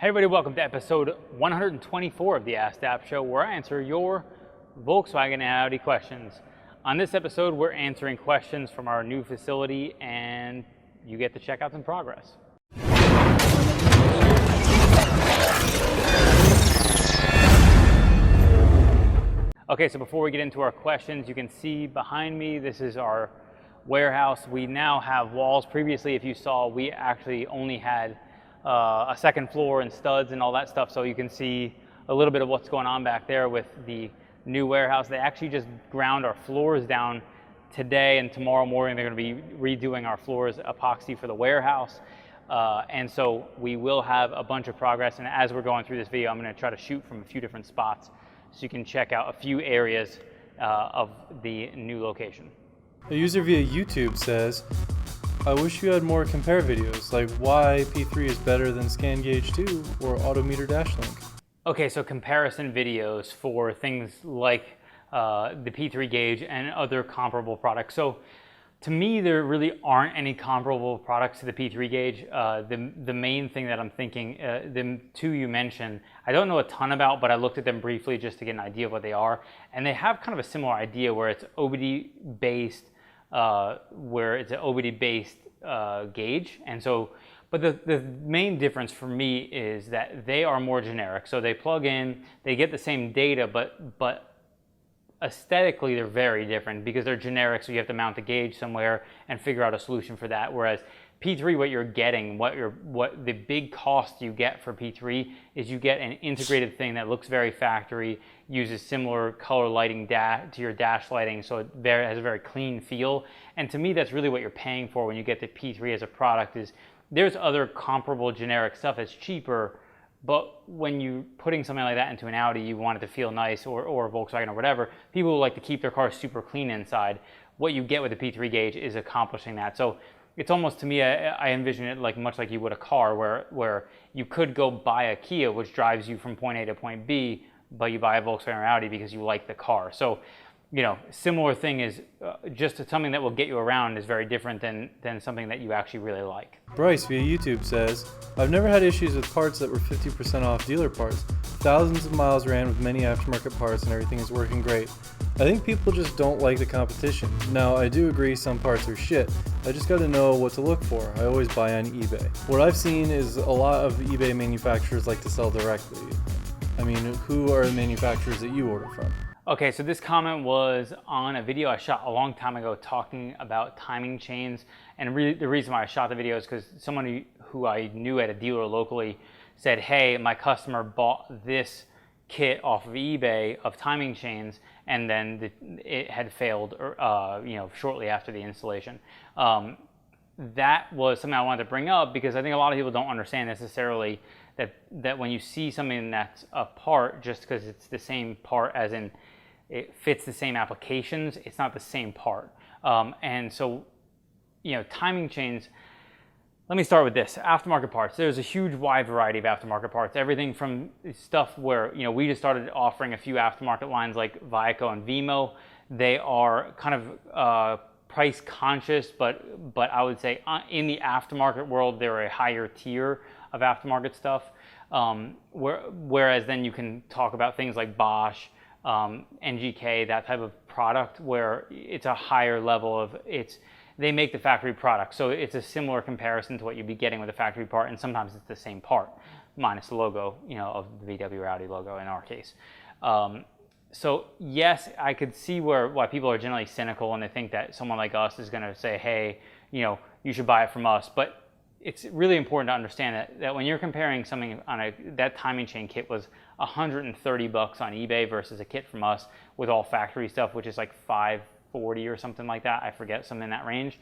Hey everybody, welcome to episode 124 of the Askdap show, where I answer your Volkswagen and Audi questions. On this episode, we're answering questions from our new facility, and you get to check out some progress. Okay, so before we get into our questions, you can see behind me, this is our warehouse. We now have walls. Previously, if you saw, we actually only had a second floor and studs and all that stuff, so you can see a little bit of what's going on back there with the new warehouse. They actually just ground our floors down today, and tomorrow morning they're going to be redoing our floors epoxy for the warehouse. And so we will have a bunch of progress, and as we're going through this video, I'm going to try to shoot from a few different spots so you can check out a few areas of the new location. A user via YouTube says, I wish you had more compare videos, like why P3 is better than ScanGauge 2 or Autometer Dashlink. Okay, so comparison videos for things like the P3 gauge and other comparable products. So to me, there really aren't any comparable products to the P3 gauge. The main thing that I'm thinking, the two you mentioned, I don't know a ton about, but I looked at them briefly just to get an idea of what they are. And they have kind of a similar idea where it's OBD based, gauge. And so, but the main difference for me is that they are more generic. So they plug in, they get the same data, but aesthetically they're very different because they're generic. So you have to mount the gauge somewhere and figure out a solution for that. Whereas P3, what you're getting, what the big cost you get for P3 is you get an integrated thing that looks very factory, uses similar color lighting to your dash lighting, so it has a very clean feel. And to me, that's really what you're paying for when you get the P3 as a product. Is there's other comparable generic stuff that's cheaper, but when you're putting something like that into an Audi, you want it to feel nice, or Volkswagen or whatever. People who like to keep their cars super clean inside. What you get with the P3 gauge is accomplishing that. So it's almost, to me, I envision it like much like you would a car, where you could go buy a Kia, which drives you from point A to point B, but you buy a Volkswagen or Audi because you like the car. So, you know, similar thing is just something that will get you around is very different than something that you actually really like. Bryce via YouTube says, I've never had issues with parts that were 50% off dealer parts. Thousands of miles ran with many aftermarket parts and everything is working great. I think people just don't like the competition. Now, I do agree some parts are shit. I just got to know what to look for. I always buy on eBay. What I've seen is a lot of eBay manufacturers like to sell directly. I mean, who are the manufacturers that you order from? Okay, so this comment was on a video I shot a long time ago talking about timing chains. And really the reason why I shot the video is because someone who I knew at a dealer locally said, hey, my customer bought this kit off of eBay of timing chains, and then it had failed shortly after the installation. That was something I wanted to bring up because I think a lot of people don't understand necessarily that when you see something that's a part, just because it's the same part as in it fits the same applications, it's not the same part. And so, you know, timing chains, let me start with this. Aftermarket parts. There's a huge wide variety of aftermarket parts. Everything from stuff where, you know, we just started offering a few aftermarket lines like Viaco and Vimo. They are kind of price conscious, but I would say in the aftermarket world, they're a higher tier of aftermarket stuff. Whereas then you can talk about things like Bosch, NGK, that type of product where it's a higher level of they make the factory product. So it's a similar comparison to what you'd be getting with a factory part, and sometimes it's the same part, minus the logo, you know, of the VW or Audi logo in our case. So yes, I could see why people are generally cynical and they think that someone like us is going to say, hey, you know, you should buy it from us. But it's really important to understand that when you're comparing something on that timing chain kit was $130 on eBay versus a kit from us with all factory stuff, which is like $540 or something like that. I forget, something in that range.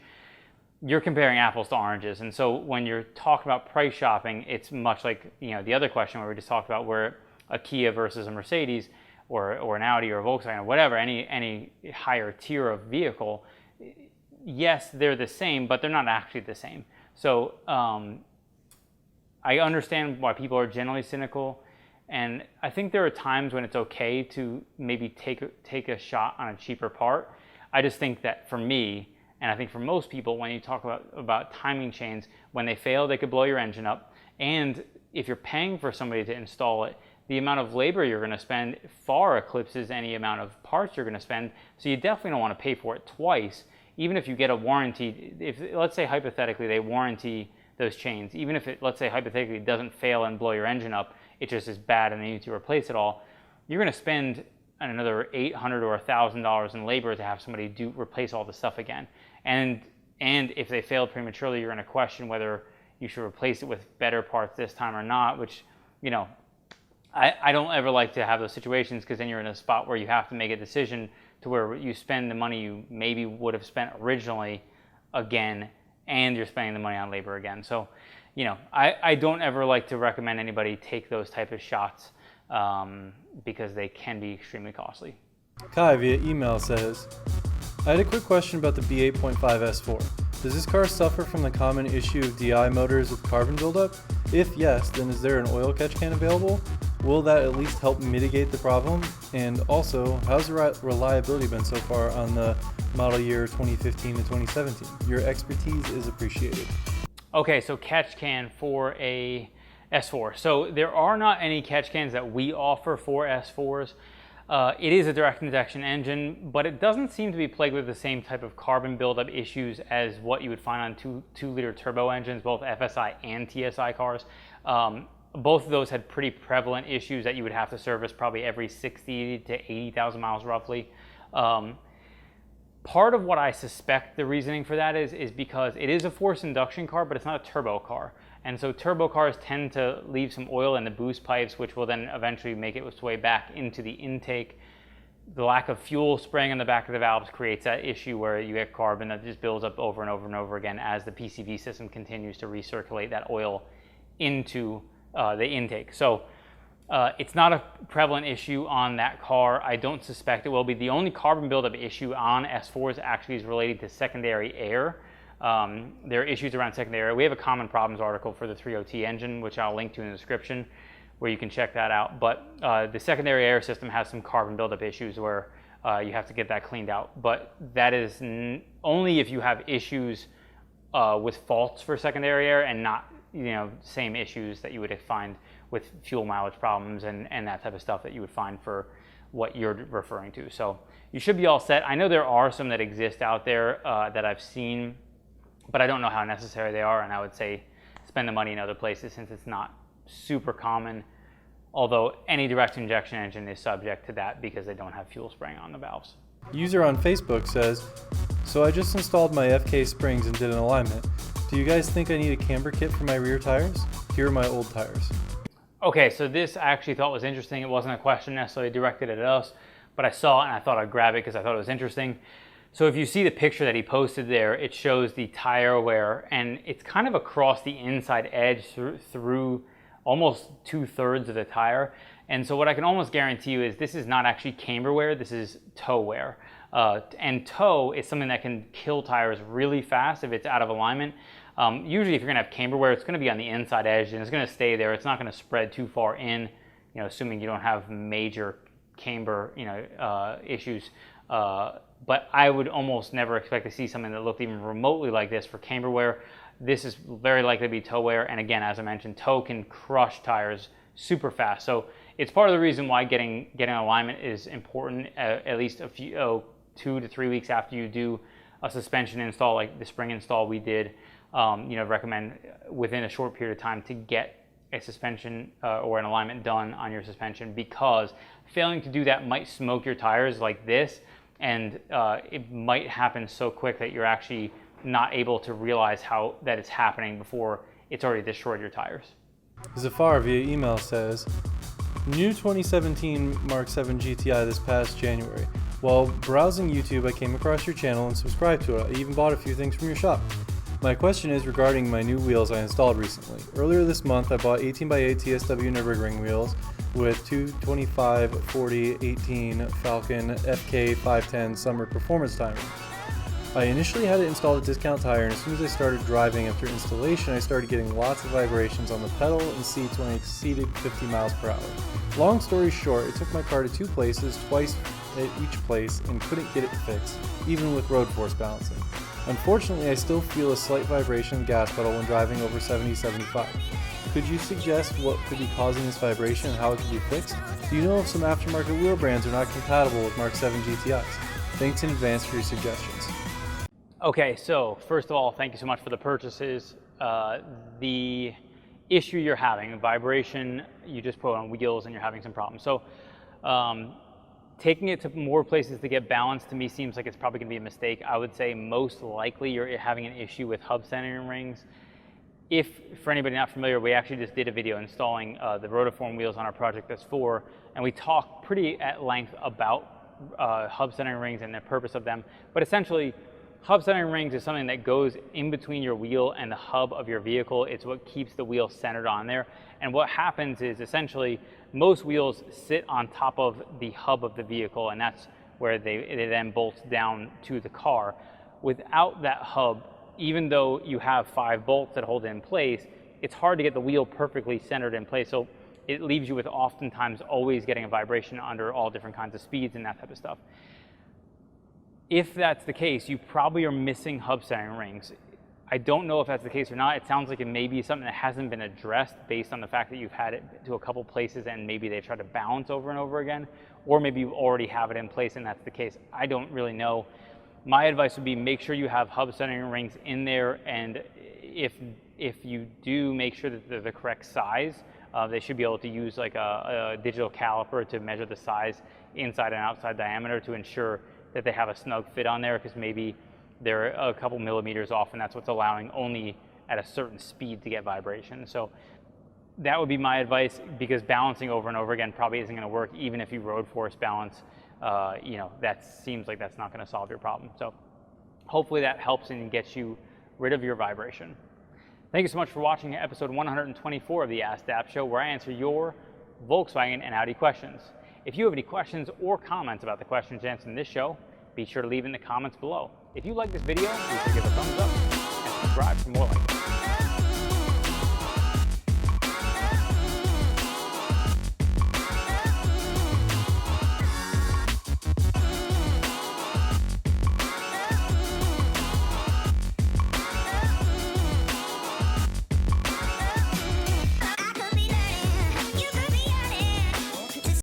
You're comparing apples to oranges. And so when you're talking about price shopping, it's much like, you know, the other question where we just talked about where a Kia versus a Mercedes or an Audi or a Volkswagen or whatever, any higher tier of vehicle, yes, they're the same, but they're not actually the same. So I understand why people are generally cynical, and I think there are times when it's okay to maybe take a shot on a cheaper part. I just think that for me, and I think for most people, when you talk about timing chains, when they fail, they could blow your engine up, and if you're paying for somebody to install it, the amount of labor you're going to spend far eclipses any amount of parts you're going to spend. So you definitely don't want to pay for it twice. Even if you get a warranty, if let's say hypothetically they warranty those chains, even if it, let's say hypothetically, it doesn't fail and blow your engine up, it just is bad and they need to replace it all, you're going to spend another $800 or $1,000 in labor to have somebody replace all the stuff again. And if they fail prematurely, you're going to question whether you should replace it with better parts this time or not, which, you know, I don't ever like to have those situations, because then you're in a spot where you have to make a decision to where you spend the money you maybe would have spent originally again, and you're spending the money on labor again. So, you know, I don't ever like to recommend anybody take those type of shots because they can be extremely costly. Kai via email says, I had a quick question about the B8.5 S4. Does this car suffer from the common issue of DI motors with carbon buildup? If yes, then is there an oil catch can available? Will that at least help mitigate the problem? And also, how's the reliability been so far on the model year 2015 to 2017? Your expertise is appreciated. Okay, so catch can for a S4. So there are not any catch cans that we offer for S4s. It is a direct injection engine, but it doesn't seem to be plagued with the same type of carbon buildup issues as what you would find on 2-liter turbo engines, both FSI and TSI cars. Both of those had pretty prevalent issues that you would have to service probably every 60 to 80,000 miles roughly. Part of what I suspect the reasoning for that is because it is a forced induction car, but it's not a turbo car. And so turbo cars tend to leave some oil in the boost pipes, which will then eventually make its way back into the intake. The lack of fuel spraying on the back of the valves creates that issue where you get carbon that just builds up over and over and over again as the PCV system continues to recirculate that oil into the intake. So it's not a prevalent issue on that car. I don't suspect it will be. The only carbon buildup issue on S4s actually is related to secondary air. There are issues around secondary air. We have a common problems article for the 3.0T engine, which I'll link to in the description, where you can check that out. But the secondary air system has some carbon buildup issues where you have to get that cleaned out. But that is only if you have issues with faults for secondary air, and not, you know, same issues that you would find with fuel mileage problems and that type of stuff that you would find for what you're referring to. So you should be all set. I know there are some that exist out there that I've seen, but I don't know how necessary they are, and I would say spend the money in other places since it's not super common, although any direct injection engine is subject to that because they don't have fuel spraying on the valves. User on Facebook says, so I just installed my FK springs and did an alignment. Do you guys think I need a camber kit for my rear tires? Here are my old tires. Okay, so this I actually thought was interesting. It wasn't a question necessarily directed at us, but I saw it and I thought I'd grab it because I thought it was interesting. So if you see the picture that he posted there, it shows the tire wear, and it's kind of across the inside edge through almost 2/3 of the tire. And so what I can almost guarantee you is this is not actually camber wear, this is toe wear. And toe is something that can kill tires really fast if it's out of alignment. Usually if you're gonna have camber wear, it's gonna be on the inside edge and it's gonna stay there. It's not gonna spread too far in, you know, assuming you don't have major camber, you know, issues. But I would almost never expect to see something that looked even remotely like this for camber wear. This is very likely to be toe wear, and again, as I mentioned, toe can crush tires super fast. So it's part of the reason why getting alignment is important, at least a few 2 to 3 weeks after you do a suspension install, like the spring install we did. You know, recommend within a short period of time to get a suspension or an alignment done on your suspension, because failing to do that might smoke your tires like this, and it might happen so quick that you're actually not able to realize how that it's happening before it's already destroyed your tires. Zafar via email says, new 2017 Mark 7 GTI this past January. While browsing YouTube, I came across your channel and subscribed to it. I even bought a few things from your shop. My question is regarding my new wheels I installed recently. Earlier this month, I bought 18x8 TSW Nürburgring wheels with 225/40/18 Falcon FK 510 summer performance timer. I initially had it installed at discount tire, and as soon as I started driving after installation, I started getting lots of vibrations on the pedal and seats when I exceeded 50 miles per hour. Long story short, it took my car to 2 places, twice at each place, and couldn't get it fixed, even with road force balancing. Unfortunately, I still feel a slight vibration in the gas pedal when driving over 70-75. Could you suggest what could be causing this vibration and how it could be fixed? Do you know if some aftermarket wheel brands are not compatible with Mark 7 GTIs? Thanks in advance for your suggestions. Okay, so first of all, thank you so much for the purchases. The issue you're having, vibration, you just put on wheels and you're having some problems. So taking it to more places to get balance to me seems like it's probably gonna be a mistake. I would say most likely you're having an issue with hub centering rings. For anybody not familiar, we actually just did a video installing the rotiform wheels on our Project S4, and we talked pretty at length about hub centering rings and the purpose of them. But essentially, hub centering rings is something that goes in between your wheel and the hub of your vehicle. It's what keeps the wheel centered on there. And what happens is essentially most wheels sit on top of the hub of the vehicle, and that's where they then bolt down to the car. Without that hub, even though you have 5 bolts that hold it in place, it's hard to get the wheel perfectly centered in place. So it leaves you with oftentimes always getting a vibration under all different kinds of speeds and that type of stuff. If that's the case, you probably are missing hub centering rings. I don't know if that's the case or not. It sounds like it may be something that hasn't been addressed based on the fact that you've had it to a couple places and maybe they try to balance over and over again, or maybe you already have it in place and that's the case. I don't really know. My advice would be make sure you have hub centering rings in there, and if you do, make sure that they're the correct size. They should be able to use like a digital caliper to measure the size inside and outside diameter to ensure that they have a snug fit on there, because maybe they're a couple millimeters off and that's what's allowing only at a certain speed to get vibration. So that would be my advice, because balancing over and over again probably isn't going to work. Even if you road force balance, that seems like that's not going to solve your problem. So hopefully that helps and gets you rid of your vibration. Thank you so much for watching episode 124 of the Askdap Show, where I answer your Volkswagen and Audi questions. If you have any questions or comments about the questions answered in this show, be sure to leave in the comments below. If you like this video, be sure to give a thumbs up and subscribe for more like this.